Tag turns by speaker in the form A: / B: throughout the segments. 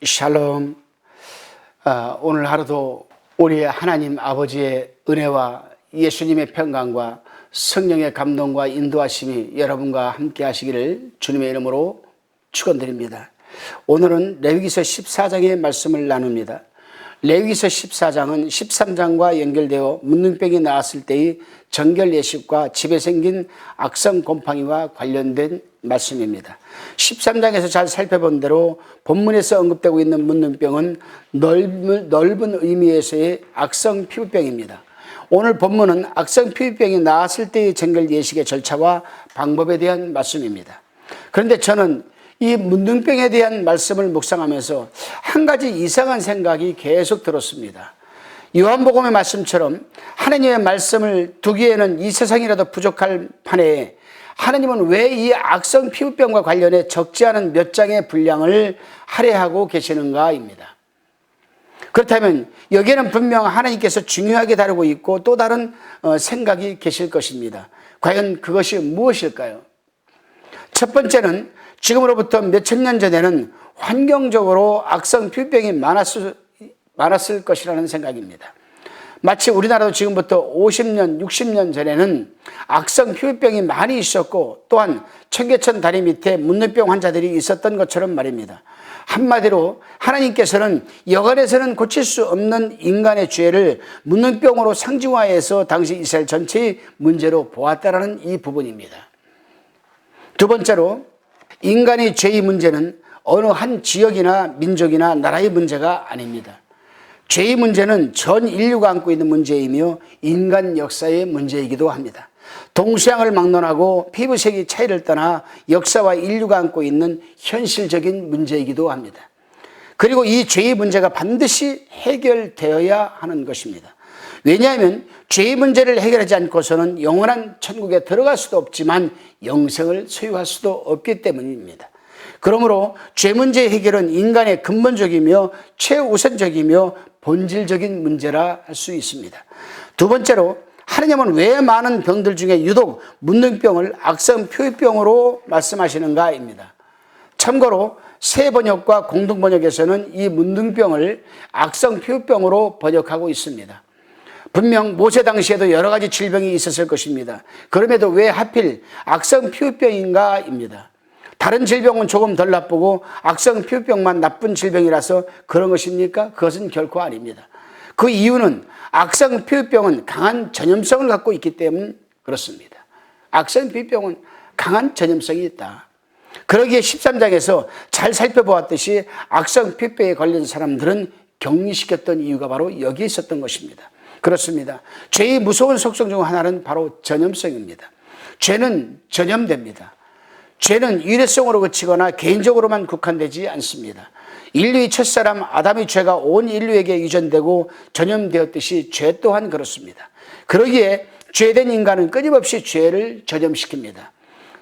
A: 샬롬. 오늘 하루도 우리 하나님 아버지의 은혜와 예수님의 평강과 성령의 감동과 인도하심이 여러분과 함께 하시기를 주님의 이름으로 축원드립니다. 오늘은 레위기서 14장의 말씀을 나눕니다. 레위기서 14장은 13장과 연결되어 문둥병이 나왔을 때의 정결 예식과 집에 생긴 악성 곰팡이와 관련된 말씀입니다. 13장에서 잘 살펴본 대로 본문에서 언급되고 있는 문둥병은 넓은 의미에서의 악성 피부병입니다. 오늘 본문은 악성 피부병이 나았을 때의 정결 예식의 절차와 방법에 대한 말씀입니다. 그런데 저는 이 문둥병에 대한 말씀을 묵상하면서 한 가지 이상한 생각이 계속 들었습니다. 요한복음의 말씀처럼 하나님의 말씀을 두기에는 이 세상이라도 부족할 판에 하나님은 왜 이 악성 피부병과 관련해 적지 않은 몇 장의 분량을 할애하고 계시는가입니다. 그렇다면 여기에는 분명 하나님께서 중요하게 다루고 있고 또 다른 생각이 계실 것입니다. 과연 그것이 무엇일까요? 첫 번째는 지금으로부터 몇천 년 전에는 환경적으로 악성 피부병이 많았을 것이라는 생각입니다. 마치 우리나라도 지금부터 50년, 60년 전에는 악성 피부병이 많이 있었고 또한 청계천 다리 밑에 문둥병 환자들이 있었던 것처럼 말입니다. 한마디로 하나님께서는 여간에서는 고칠 수 없는 인간의 죄를 문둥병으로 상징화해서 당시 이스라엘 전체의 문제로 보았다라는 이 부분입니다. 두 번째로 인간의 죄의 문제는 어느 한 지역이나 민족이나 나라의 문제가 아닙니다. 죄의 문제는 전 인류가 안고 있는 문제이며 인간 역사의 문제이기도 합니다. 동서양을 막론하고 피부색의 차이를 떠나 역사와 인류가 안고 있는 현실적인 문제이기도 합니다. 그리고 이 죄의 문제가 반드시 해결되어야 하는 것입니다. 왜냐하면 죄의 문제를 해결하지 않고서는 영원한 천국에 들어갈 수도 없지만 영생을 소유할 수도 없기 때문입니다. 그러므로 죄 문제 해결은 인간의 근본적이며 최우선적이며 본질적인 문제라 할 수 있습니다. 두 번째로 하나님은 왜 많은 병들 중에 유독 문둥병을 악성 피부병으로 말씀하시는가입니다. 참고로 새 번역과 공동 번역에서는 이 문둥병을 악성 피부병으로 번역하고 있습니다. 분명 모세 당시에도 여러 가지 질병이 있었을 것입니다. 그럼에도 왜 하필 악성 피부병인가입니다. 다른 질병은 조금 덜 나쁘고 악성 피부병만 나쁜 질병이라서 그런 것입니까? 그것은 결코 아닙니다. 그 이유는 악성 피부병은 강한 전염성을 갖고 있기 때문에 그렇습니다. 악성 피부병은 강한 전염성이 있다. 그러기에 13장에서 잘 살펴보았듯이 악성 피부병에 걸린 사람들은 격리시켰던 이유가 바로 여기에 있었던 것입니다. 그렇습니다. 죄의 무서운 속성 중 하나는 바로 전염성입니다. 죄는 전염됩니다. 죄는 일회성으로 그치거나 개인적으로만 국한되지 않습니다. 인류의 첫사람 아담의 죄가 온 인류에게 유전되고 전염되었듯이 죄 또한 그렇습니다. 그러기에 죄된 인간은 끊임없이 죄를 전염시킵니다.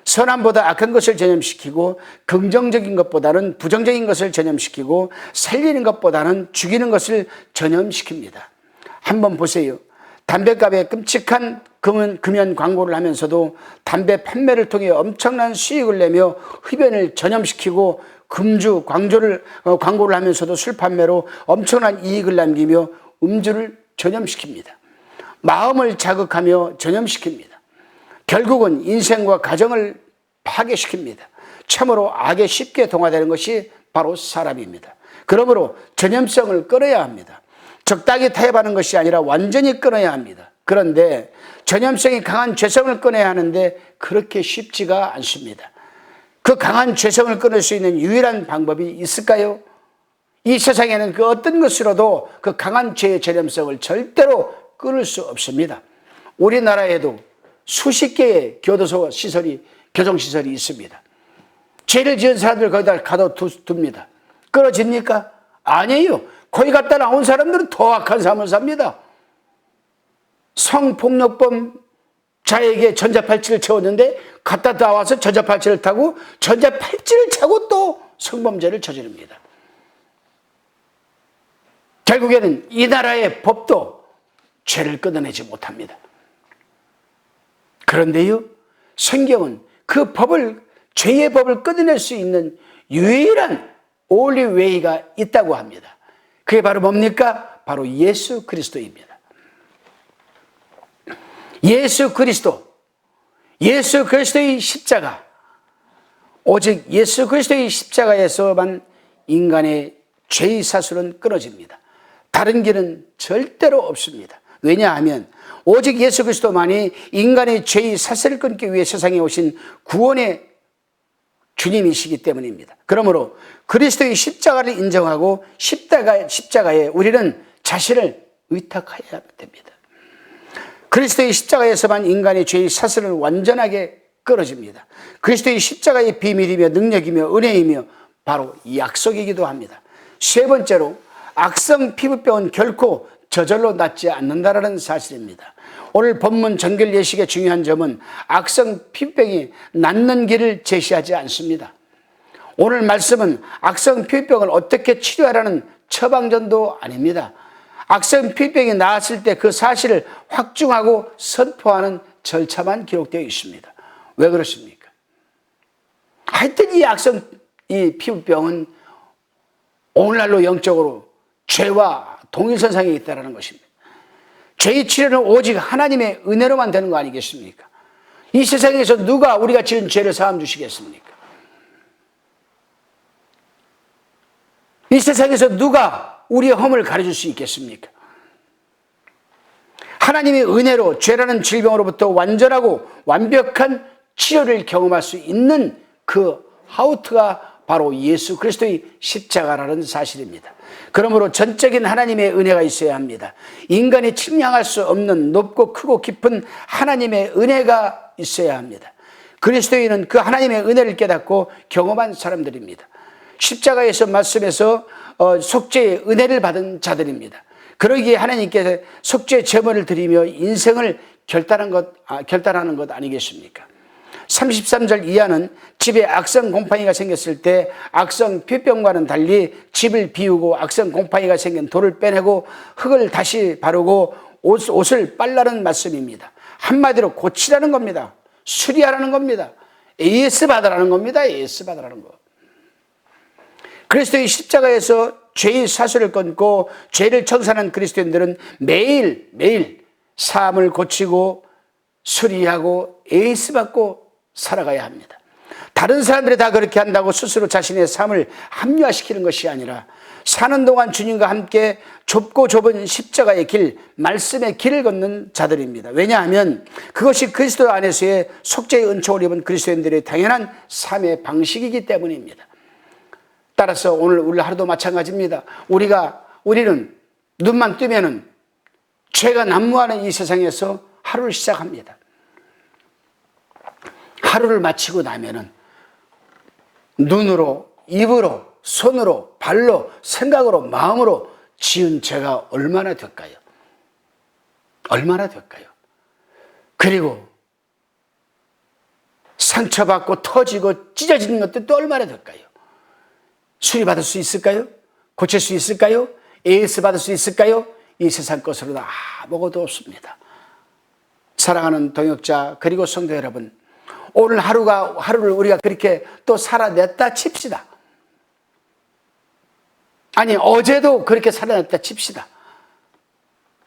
A: 선함보다 악한 것을 전염시키고 긍정적인 것보다는 부정적인 것을 전염시키고 살리는 것보다는 죽이는 것을 전염시킵니다. 한번 보세요. 담배값에 끔찍한 금연 광고를 하면서도 담배 판매를 통해 엄청난 수익을 내며 흡연을 전염시키고 금주 광고를 하면서도 술 판매로 엄청난 이익을 남기며 음주를 전염시킵니다. 마음을 자극하며 전염시킵니다. 결국은 인생과 가정을 파괴시킵니다. 참으로 악에 쉽게 동화되는 것이 바로 사람입니다. 그러므로 전염성을 끊어야 합니다. 적당히 타협하는 것이 아니라 완전히 끊어야 합니다. 그런데 전염성이 강한 죄성을 끊어야 하는데 그렇게 쉽지가 않습니다. 그 강한 죄성을 끊을 수 있는 유일한 방법이 있을까요? 이 세상에는 그 어떤 것으로도 그 강한 죄의 전염성을 절대로 끊을 수 없습니다. 우리나라에도 수십 개의 교도소 교정시설이 있습니다. 죄를 지은 사람들 거기다 가둬둡니다. 끊어집니까? 아니에요. 거기 갔다 나온 사람들은 더 악한 삶을 삽니다. 성폭력범 자에게 전자팔찌를 채웠는데 갔다 나와서 전자팔찌를 타고 전자팔찌를 차고 또 성범죄를 저지릅니다. 결국에는 이 나라의 법도 죄를 끊어내지 못합니다. 그런데요, 성경은 그 법을, 죄의 법을 끊어낼 수 있는 유일한 only way가 있다고 합니다. 그게 바로 뭡니까? 바로 예수 그리스도입니다. 예수 그리스도의 십자가, 오직 예수 그리스도의 십자가에서만 인간의 죄의 사슬은 끊어집니다. 다른 길은 절대로 없습니다. 왜냐하면 오직 예수 그리스도만이 인간의 죄의 사슬을 끊기 위해 세상에 오신 구원의 주님이시기 때문입니다. 그러므로 그리스도의 십자가를 인정하고 십자가에 우리는 자신을 의탁해야 됩니다. 그리스도의 십자가에서만 인간의 죄의 사슬은 완전하게 끊어집니다. 그리스도의 십자가의 비밀이며 능력이며 은혜이며 바로 약속이기도 합니다. 세 번째로 악성 피부병은 결코 저절로 낫지 않는다는 사실입니다. 오늘 본문 정결 예식의 중요한 점은 악성 피부병이 낫는 길을 제시하지 않습니다. 오늘 말씀은 악성 피부병을 어떻게 치료하라는 처방전도 아닙니다. 악성 피부병이 나았을 때 그 사실을 확증하고 선포하는 절차만 기록되어 있습니다. 왜 그렇습니까? 하여튼 이 피부병은 오늘날로 영적으로 죄와 동일선상에 있다는 것입니다. 죄의 치료는 오직 하나님의 은혜로만 되는 거 아니겠습니까? 이 세상에서 누가 우리가 지은 죄를 사함 주시겠습니까? 이 세상에서 누가 우리의 허물을 가려줄 수 있겠습니까? 하나님의 은혜로 죄라는 질병으로부터 완전하고 완벽한 치료를 경험할 수 있는 그 하우트가 바로 예수 그리스도의 십자가라는 사실입니다. 그러므로 전적인 하나님의 은혜가 있어야 합니다. 인간이 침량할 수 없는 높고 크고 깊은 하나님의 은혜가 있어야 합니다. 그리스도인은 그 하나님의 은혜를 깨닫고 경험한 사람들입니다. 십자가에서 말씀에서 속죄의 은혜를 받은 자들입니다. 그러기에 하나님께서 속죄 제물을 드리며 인생을 결단하는 것 아니겠습니까? 33절 이하는 집에 악성 곰팡이가 생겼을 때 악성 피부병과는 달리 집을 비우고 악성 곰팡이가 생긴 돌을 빼내고 흙을 다시 바르고 옷을 빨라는 말씀입니다. 한마디로 고치라는 겁니다. 수리하라는 겁니다. AS 받으라는 겁니다. AS 받으라는 거. 그리스도의 십자가에서 죄의 사슬을 끊고 죄를 청산한 그리스도인들은 매일 삶을 고치고 수리하고 AS 받고 살아가야 합니다. 다른 사람들이 다 그렇게 한다고 스스로 자신의 삶을 합리화시키는 것이 아니라 사는 동안 주님과 함께 좁고 좁은 십자가의 길, 말씀의 길을 걷는 자들입니다. 왜냐하면 그것이 그리스도 안에서의 속죄의 은총을 입은 그리스도인들의 당연한 삶의 방식이기 때문입니다. 따라서 오늘 하루도 마찬가지입니다. 우리는 눈만 뜨면은 죄가 난무하는 이 세상에서 하루를 시작합니다. 하루를 마치고 나면은 눈으로, 입으로, 손으로, 발로, 생각으로, 마음으로 지은 죄가 얼마나 될까요? 얼마나 될까요? 그리고 상처받고 터지고 찢어지는 것도 또 얼마나 될까요? 수리받을 수 있을까요? 고칠 수 있을까요? AS 받을 수 있을까요? 이 세상 것으로는 아무것도 없습니다. 사랑하는 동역자 그리고 성도 여러분, 오늘 하루를 우리가 그렇게 또 살아냈다 칩시다. 아니 어제도 그렇게 살아냈다 칩시다.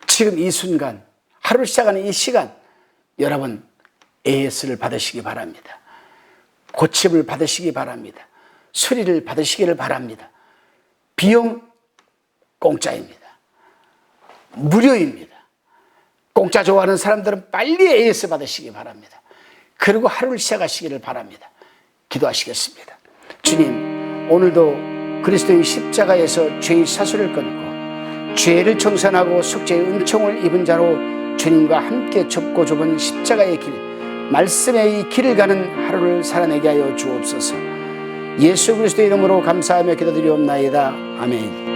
A: 지금 이 순간 하루를 시작하는 이 시간 여러분 AS를 받으시기 바랍니다. 고침을 받으시기 바랍니다. 수리를 받으시기를 바랍니다. 비용 공짜입니다. 무료입니다. 공짜 좋아하는 사람들은 빨리 AS 받으시기 바랍니다. 그리고 하루를 시작하시기를 바랍니다. 기도하시겠습니다. 주님, 오늘도 그리스도의 십자가에서 죄의 사슬을 끊고 죄를 청산하고 속죄의 은총을 입은 자로 주님과 함께 좁고 좁은 십자가의 길, 말씀의 이 길을 가는 하루를 살아내게 하여 주옵소서. 예수 그리스도의 이름으로 감사하며 기도드리옵나이다. 아멘.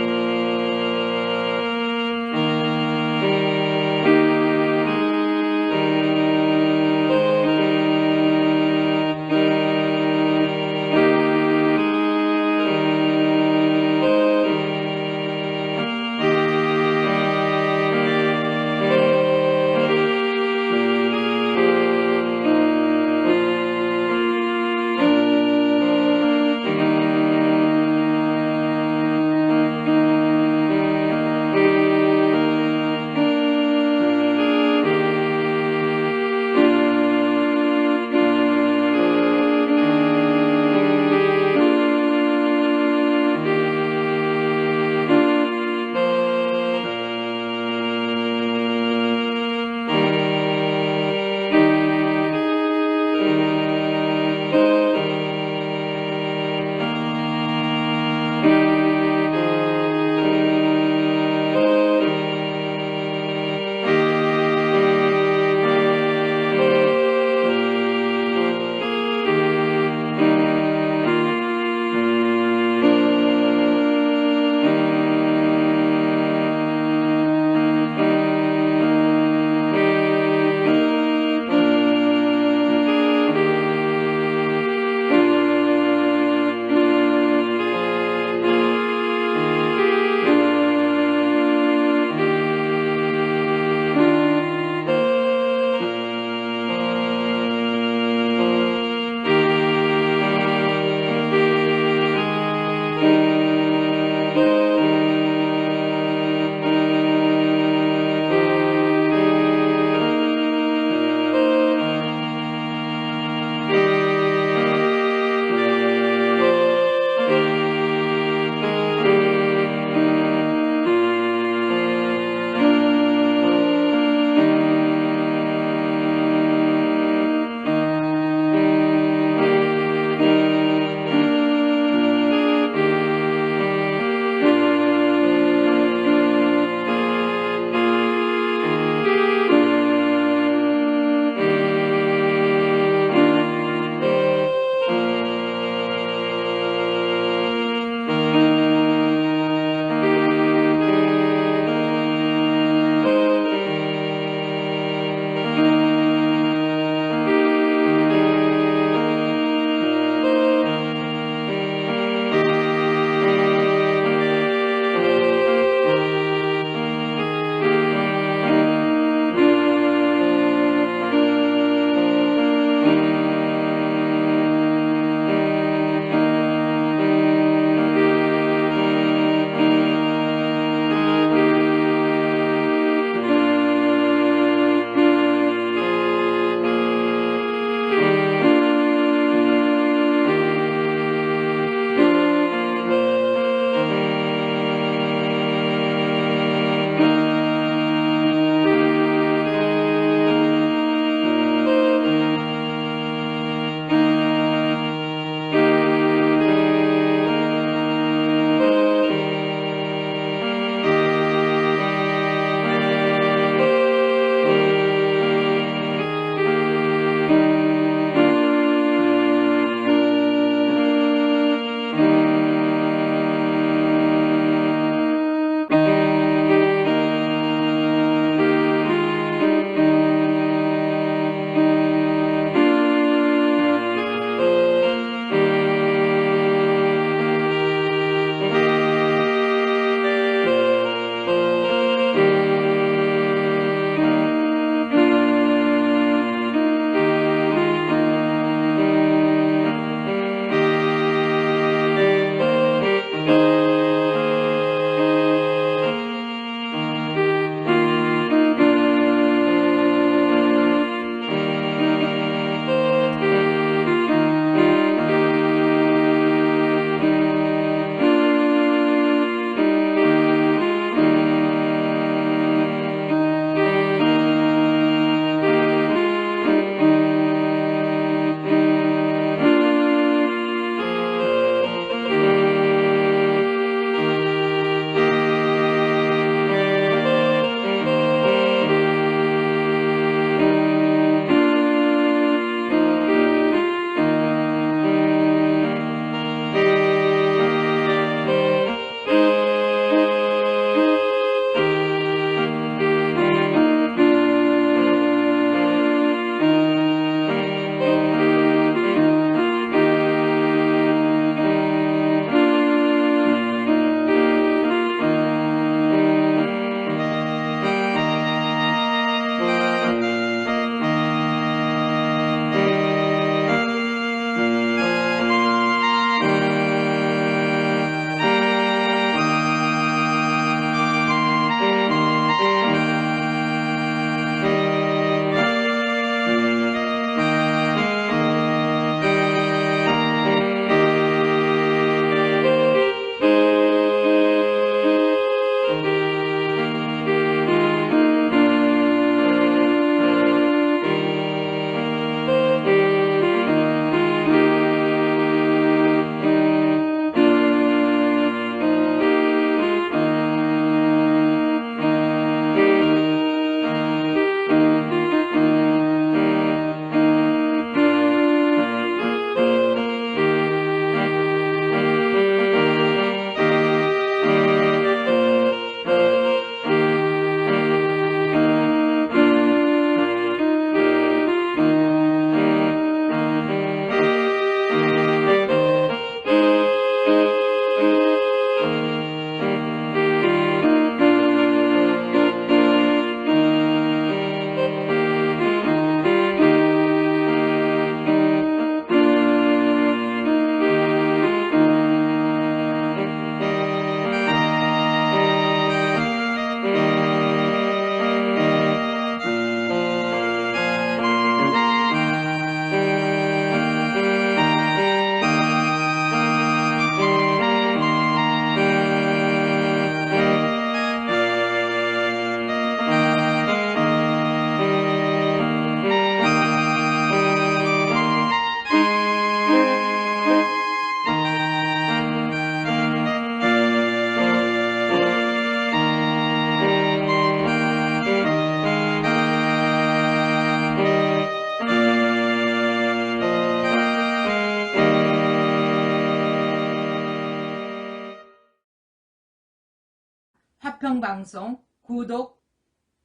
B: 화평방송 구독,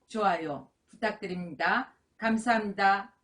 B: 좋아요 부탁드립니다. 감사합니다.